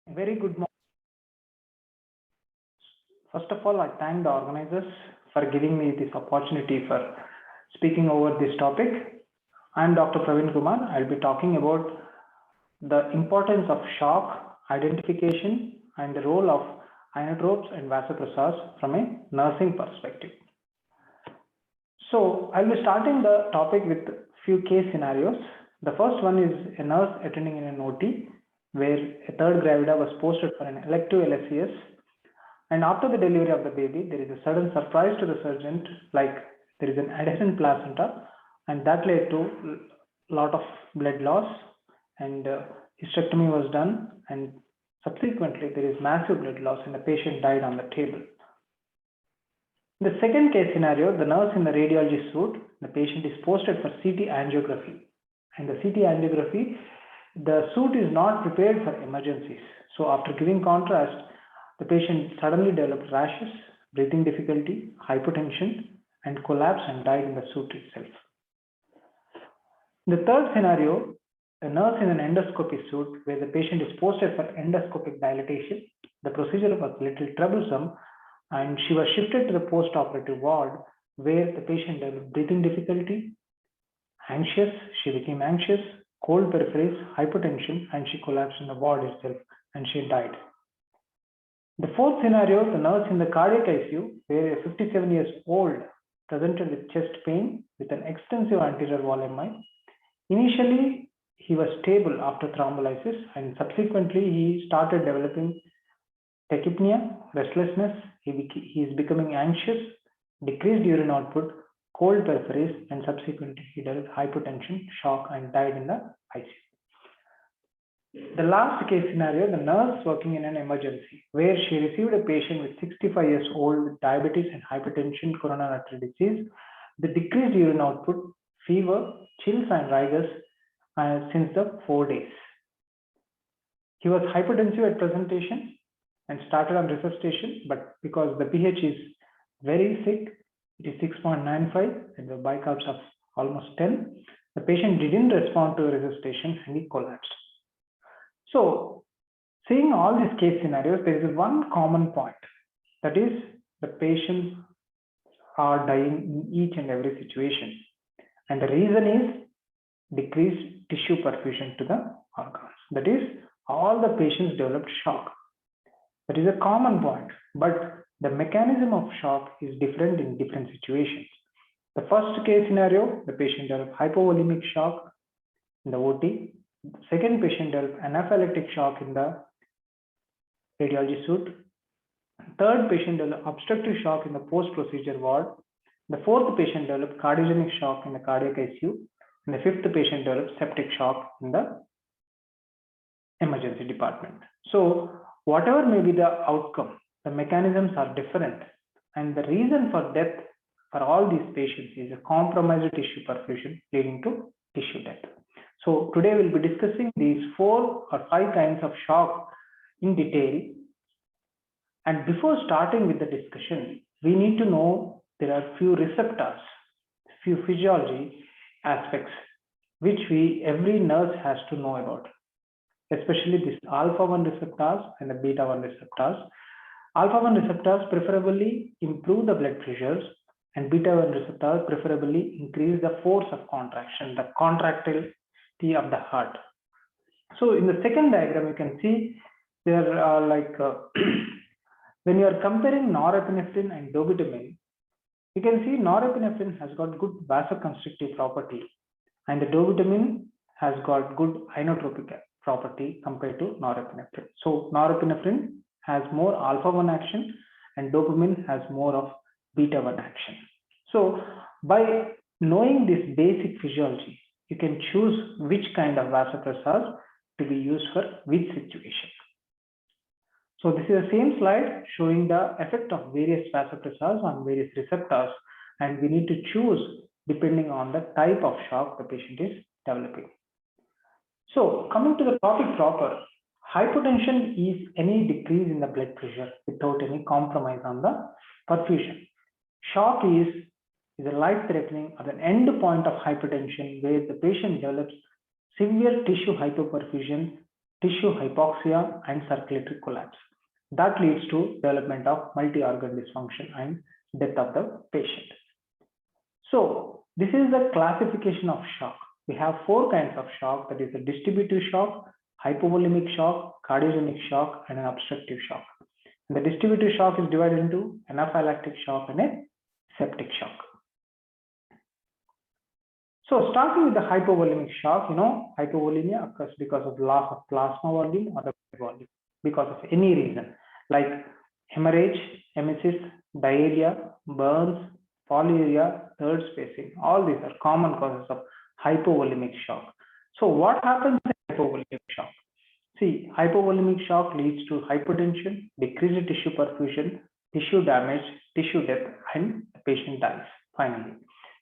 Very good morning. First of all, I thank the organizers for giving me this opportunity for speaking over this topic. I am Dr. Praveen Kumar. I'll be talking about the importance of shock identification and the role of inotropes and vasopressors from a nursing perspective. So I'll be starting the topic with few case scenarios. The first one is a nurse attending in an OT where a third gravida was posted for an elective LSCS, and after the delivery of the baby, there is a sudden surprise to the surgeon, like there is an adjacent placenta, and that led to a lot of blood loss, and hysterectomy was done, and subsequently there is massive blood loss, and the patient died on the table. The second case scenario, the nurse in the radiology suite, the patient is posted for CT angiography, and the CT angiography, the suite is not prepared for emergencies. So after giving contrast, the patient suddenly developed rashes, breathing difficulty, hypotension, and collapsed and died in the suite itself. The third scenario, a nurse in an endoscopy suite where the patient is posted for endoscopic dilatation. The procedure was a little troublesome, and she was shifted to the post-operative ward where the patient developed breathing difficulty, anxious, she became anxious, cold peripheries, hypotension, and she collapsed in the ward itself and she died. The fourth scenario, the nurse in the cardiac ICU, where a 57 years old presented with chest pain with an extensive anterior wall MI. Initially, he was stable after thrombolysis, and subsequently he started developing tachypnea, restlessness, he is becoming anxious, decreased urine output, cold peripheries, and subsequently he developed hypotension, shock, and died in the ICU. The last case scenario, the nurse working in an emergency, where she received a patient with 65 years old with diabetes and hypertension, coronary artery disease, the decreased urine output, fever, chills, and rigors since the 4 days. He was hypertensive at presentation and started on resuscitation, but because the pH is very sick, it is 6.95 and the bicarb of almost 10, the patient didn't respond to resuscitation and he collapsed. So, seeing all these case scenarios, there is one common point, that is the patients are dying in each and every situation, and the reason is decreased tissue perfusion to the organs. That is, all the patients developed shock. That is a common point, but the mechanism of shock is different in different situations. The first case scenario, the patient developed hypovolemic shock in the OT. The second patient developed anaphylactic shock in the radiology suite. Third patient developed obstructive shock in the post-procedure ward. The fourth patient developed cardiogenic shock in the cardiac ICU. And the fifth patient developed septic shock in the emergency department. So whatever may be the outcome, the mechanisms are different, and the reason for death for all these patients is a compromised tissue perfusion leading to tissue death. So today we'll be discussing these 4 or 5 kinds of shock in detail. And before starting with the discussion, we need to know there are few receptors, few physiology aspects which every nurse has to know about, especially these alpha-1 receptors and the beta-1 receptors. Alpha-1 receptors preferably improve the blood pressures, and beta-1 receptors preferably increase the force of contraction, the contractility of the heart. So in the second diagram, you can see there are when you are comparing norepinephrine and dobutamine, you can see norepinephrine has got good vasoconstrictive property, and the dobutamine has got good inotropic property compared to norepinephrine. So norepinephrine has more alpha-1 action and dopamine has more of beta-1 action. So by knowing this basic physiology, you can choose which kind of vasopressors to be used for which situation. So this is the same slide showing the effect of various vasopressors on various receptors, and we need to choose depending on the type of shock the patient is developing. So coming to the topic proper, hypotension is any decrease in the blood pressure without any compromise on the perfusion. Shock is a life-threatening or an end point of hypertension where the patient develops severe tissue hypoperfusion, tissue hypoxia, and circulatory collapse. That leads to development of multi-organ dysfunction and death of the patient. So this is the classification of shock. We have four kinds of shock, that is a distributive shock, hypovolemic shock, cardiogenic shock, and an obstructive shock. And the distributive shock is divided into anaphylactic shock and a septic shock. So starting with the hypovolemic shock, hypovolemia occurs because of loss of plasma volume or the volume, because of any reason like hemorrhage, emesis, diarrhea, burns, polyuria, third spacing. All these are common causes of hypovolemic shock. So what happens in hypovolemic shock? See, hypovolemic shock leads to hypertension, decreased tissue perfusion, tissue damage, tissue death, and the patient dies finally.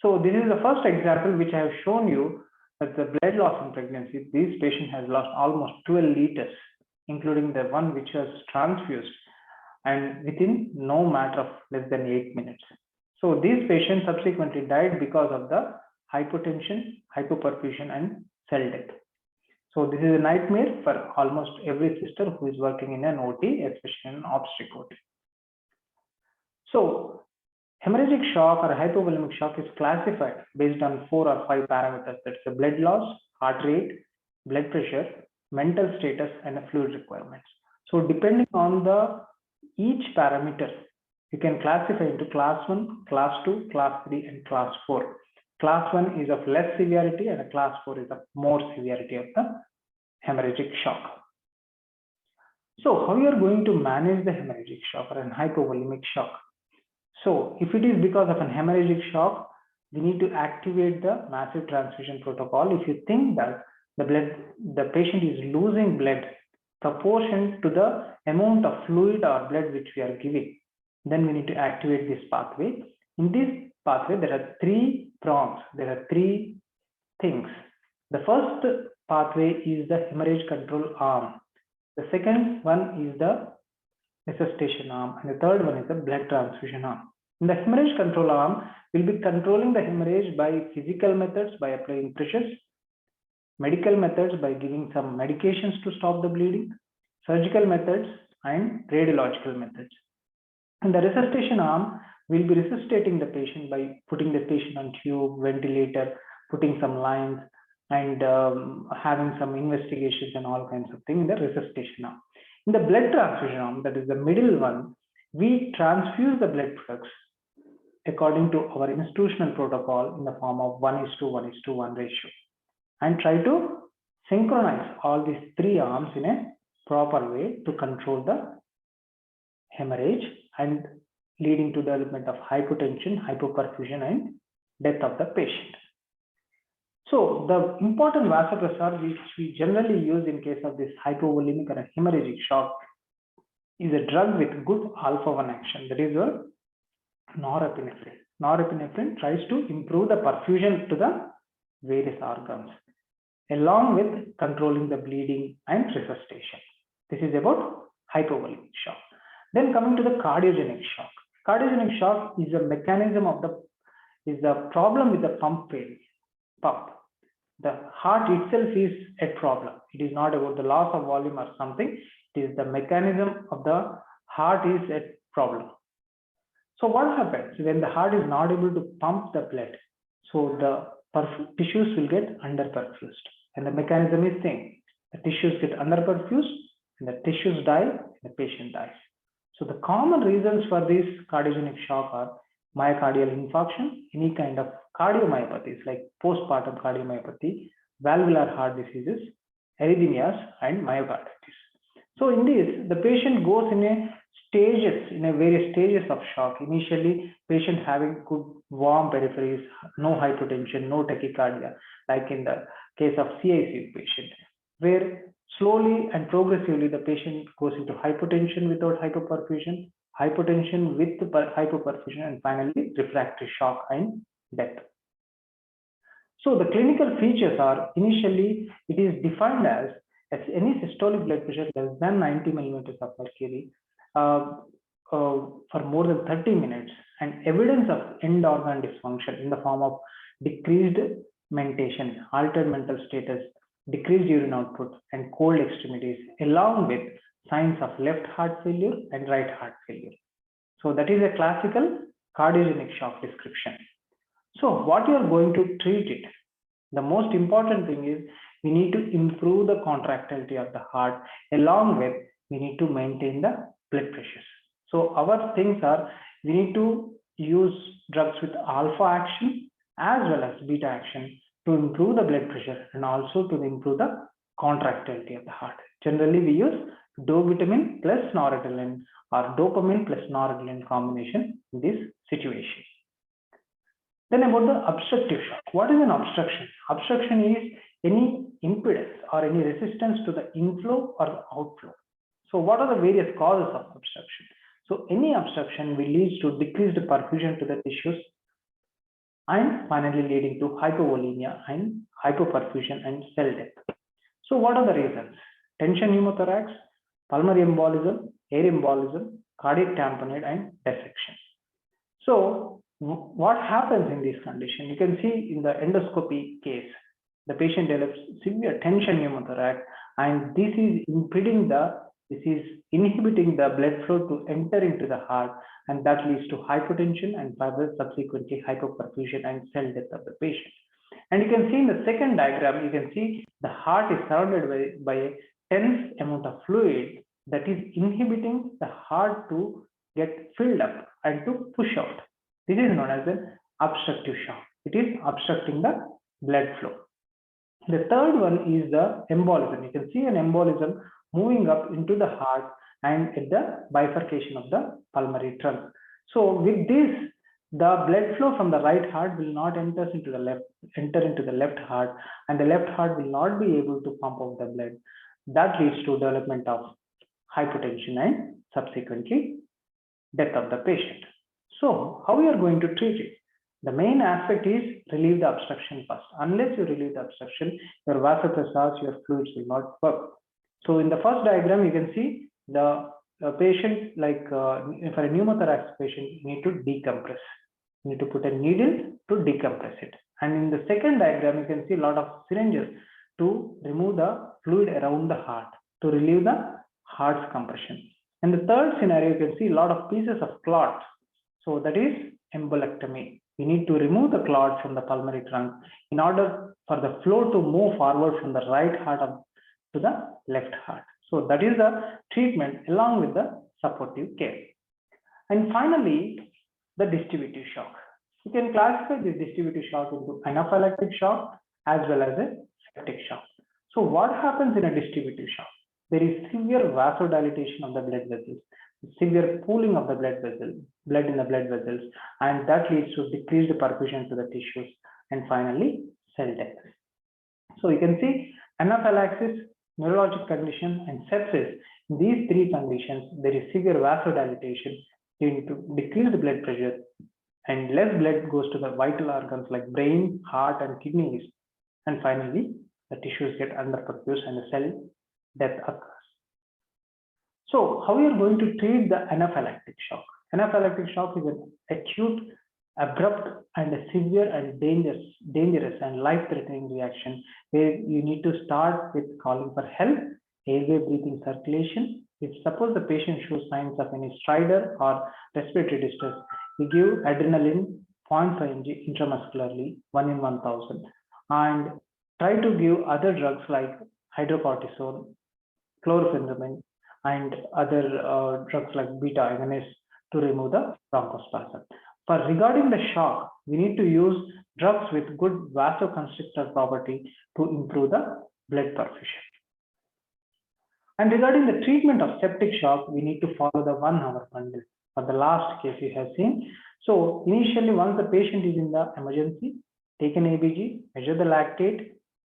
So this is the first example which I have shown you, that the blood loss in pregnancy. This patient has lost almost 12 liters, including the one which was transfused, and within no matter of less than 8 minutes. So this patient subsequently died because of the hypotension, hypoperfusion, and cell death. So this is a nightmare for almost every sister who is working in an OT, especially in obstetric OT. So hemorrhagic shock or hypovolemic shock is classified based on 4 or 5 parameters. That's the blood loss, heart rate, blood pressure, mental status, and the fluid requirements. So depending on each parameter, you can classify into class 1, class 2, class 3, and class 4. Class 1 is of less severity and class 4 is of more severity of the hemorrhagic shock. So how you are going to manage the hemorrhagic shock or an hypovolemic shock? So if it is because of an hemorrhagic shock, we need to activate the massive transfusion protocol. If you think that the patient is losing blood proportion to the amount of fluid or blood which we are giving, then we need to activate this pathway. In this pathway, there are 3 prongs. There are 3 things. The first pathway is the hemorrhage control arm. The second one is the resuscitation arm, and the third one is the blood transfusion arm. In the hemorrhage control arm, we'll be controlling the hemorrhage by physical methods, by applying pressures, medical methods by giving some medications to stop the bleeding, surgical methods, and radiological methods. In the resuscitation arm, we'll be resuscitating the patient by putting the patient on tube, ventilator, putting some lines, and having some investigations and all kinds of things in the resuscitation arm. In the blood transfusion arm, that is the middle one, we transfuse the blood products according to our institutional protocol in the form of 1:1:1 ratio, and try to synchronize all these 3 arms in a proper way to control the hemorrhage and leading to development of hypotension, hypoperfusion, and death of the patient. So the important vasopressor which we generally use in case of this hypovolemic or hemorrhagic shock is a drug with good alpha-1 action, that is a norepinephrine. Norepinephrine tries to improve the perfusion to the various organs along with controlling the bleeding and resuscitation. This is about hypovolemic shock. Then coming to the cardiogenic shock. Cardiogenic shock is a mechanism of the problem with the pump failure. The heart itself is a problem. It is not about the loss of volume or something. It is the mechanism of the heart is a problem. So what happens when the heart is not able to pump the blood? So the tissues will get underperfused, and the mechanism is same. The tissues get underperfused, and the tissues die, and the patient dies. So the common reasons for this cardiogenic shock are myocardial infarction, any kind of cardiomyopathies like postpartum cardiomyopathy, valvular heart diseases, arrhythmias, and myocarditis. So in this, the patient goes in various stages of shock. Initially, patient having good warm peripheries, no hypotension, no tachycardia, like in the case of CICU patient, where slowly and progressively the patient goes into hypotension without hypoperfusion, hypotension with hypoperfusion, and finally refractory shock and death. So the clinical features are, initially it is defined as any systolic blood pressure less than 90 millimeters of mercury for more than 30 minutes, and evidence of end organ dysfunction in the form of decreased mentation, altered mental status, decreased urine output, and cold extremities, along with signs of left heart failure and right heart failure. So that is a classical cardiogenic shock description. So what you are going to treat it? The most important thing is we need to improve the contractility of the heart, along with we need to maintain the blood pressures. So our things are, we need to use drugs with alpha action as well as beta action to improve the blood pressure and also to improve the contractility of the heart. Generally, we use dovitamin plus noradrenaline or dopamine plus noradrenaline combination in this situation. Then about the obstructive shock. What is an obstruction? Obstruction is any impedance or any resistance to the inflow or the outflow. So what are the various causes of obstruction? So any obstruction will lead to decreased perfusion to the tissues and finally leading to hypovolemia and hypoperfusion and cell death. So what are the reasons? Tension pneumothorax, pulmonary embolism, air embolism, cardiac tamponade, and dissection. So what happens in this condition? You can see in the endoscopy case, the patient develops severe tension pneumothorax, and this is inhibiting the blood flow to enter into the heart, and that leads to hypotension and further subsequently hypoperfusion and cell death of the patient. And you can see in the second diagram, you can see the heart is surrounded by a tense amount of fluid that is inhibiting the heart to get filled up and to push out. This is known as an obstructive shock. It is obstructing the blood flow. The third one is the embolism. You can see an embolism moving up into the heart and at the bifurcation of the pulmonary trunk. So with this, the blood flow from the right heart will not enter into the left heart, and the left heart will not be able to pump out the blood. That leads to development of hypotension and subsequently death of the patient. So how we are going to treat it? The main aspect is relieve the obstruction first. Unless you relieve the obstruction, your vasopressors, your fluids will not work. So in the first diagram, you can see the patient, like for a pneumothorax patient, you need to decompress. You need to put a needle to decompress it. And in the second diagram, you can see a lot of syringes to remove the fluid around the heart, to relieve the heart's compression. And the third scenario, you can see a lot of pieces of clots. So that is embolectomy. We need to remove the clots from the pulmonary trunk in order for the flow to move forward from the right heart to the left heart. So that is the treatment along with the supportive care. And finally, the distributive shock. You can classify this distributive shock into anaphylactic shock as well as a septic shock. So what happens in a distributive shock? There is severe vasodilatation of the blood vessels, severe pooling of the blood in the blood vessels, and that leads to decreased perfusion to the tissues and finally cell death. So you can see anaphylaxis, neurologic condition, and sepsis. In these three conditions, there is severe vasodilatation leading to decreased blood pressure, and less blood goes to the vital organs like brain, heart, and kidneys, and finally the tissues get underperfused and the cell death occurs. So how we are going to treat the anaphylactic shock? Anaphylactic shock is an acute, abrupt, and a severe and dangerous and life-threatening reaction where you need to start with calling for help, airway breathing circulation. If suppose the patient shows signs of any stridor or respiratory distress, we give adrenaline 0.5 mg intramuscularly, 1 in 1000, and try to give other drugs like hydrocortisone, chlorpheniramine, and other drugs like beta agonists to remove the bronchospasm. For regarding the shock, we need to use drugs with good vasoconstrictor property to improve the blood perfusion. And regarding the treatment of septic shock, we need to follow the 1 hour bundle. For the last case you have seen. So initially, once the patient is in the emergency, take an ABG, measure the lactate,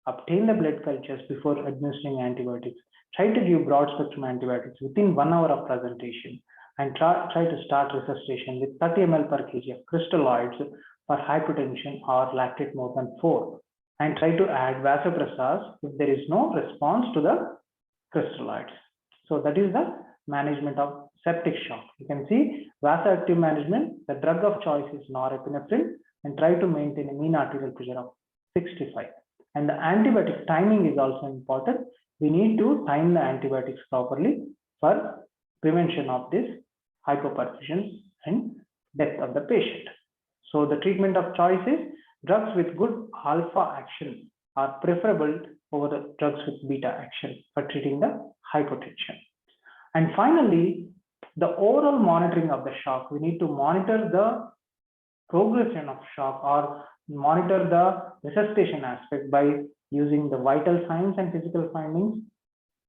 obtain the blood cultures before administering antibiotics. Try to give broad spectrum antibiotics within 1 hour of presentation, and try to start resuscitation with 30 ml per kg of crystalloids for hypotension or lactate more than 4, and try to add vasopressors if there is no response to the crystalloids. So that is the management of septic shock. You can see vasoactive management, the drug of choice is norepinephrine, and try to maintain a mean arterial pressure of 65. And the antibiotic timing is also important. We need to time the antibiotics properly for prevention of this hypoperfusion and death of the patient. So the treatment of choice is drugs with good alpha action are preferable over the drugs with beta action for treating the hypotension. And finally, the overall monitoring of the shock. We need to monitor the progression of shock or monitor the resuscitation aspect by using the vital signs and physical findings,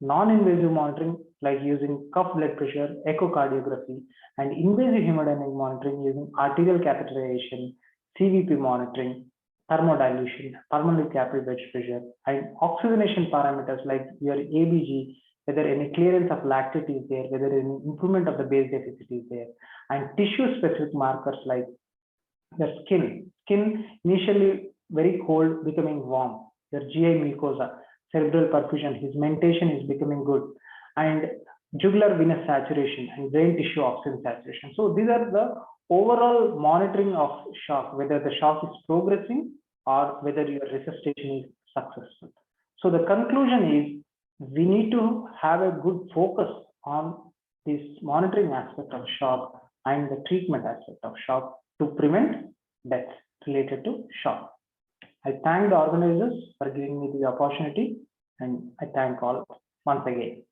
non-invasive monitoring like using cuff blood pressure, echocardiography, and invasive hemodynamic monitoring using arterial catheterization, CVP monitoring, thermodilution, pulmonary capillary blood pressure, and oxygenation parameters like your ABG, whether any clearance of lactate is there, whether any improvement of the base deficit is there, and tissue-specific markers like the skin initially very cold, becoming warm, your GI mucosa, cerebral perfusion, his mentation is becoming good, and jugular venous saturation and brain tissue oxygen saturation. So these are the overall monitoring of shock, whether the shock is progressing or whether your resuscitation is successful. So the conclusion is we need to have a good focus on this monitoring aspect of shock and the treatment aspect of shock to prevent death related to shock. I thank the organizers for giving me the opportunity, and I thank all once again.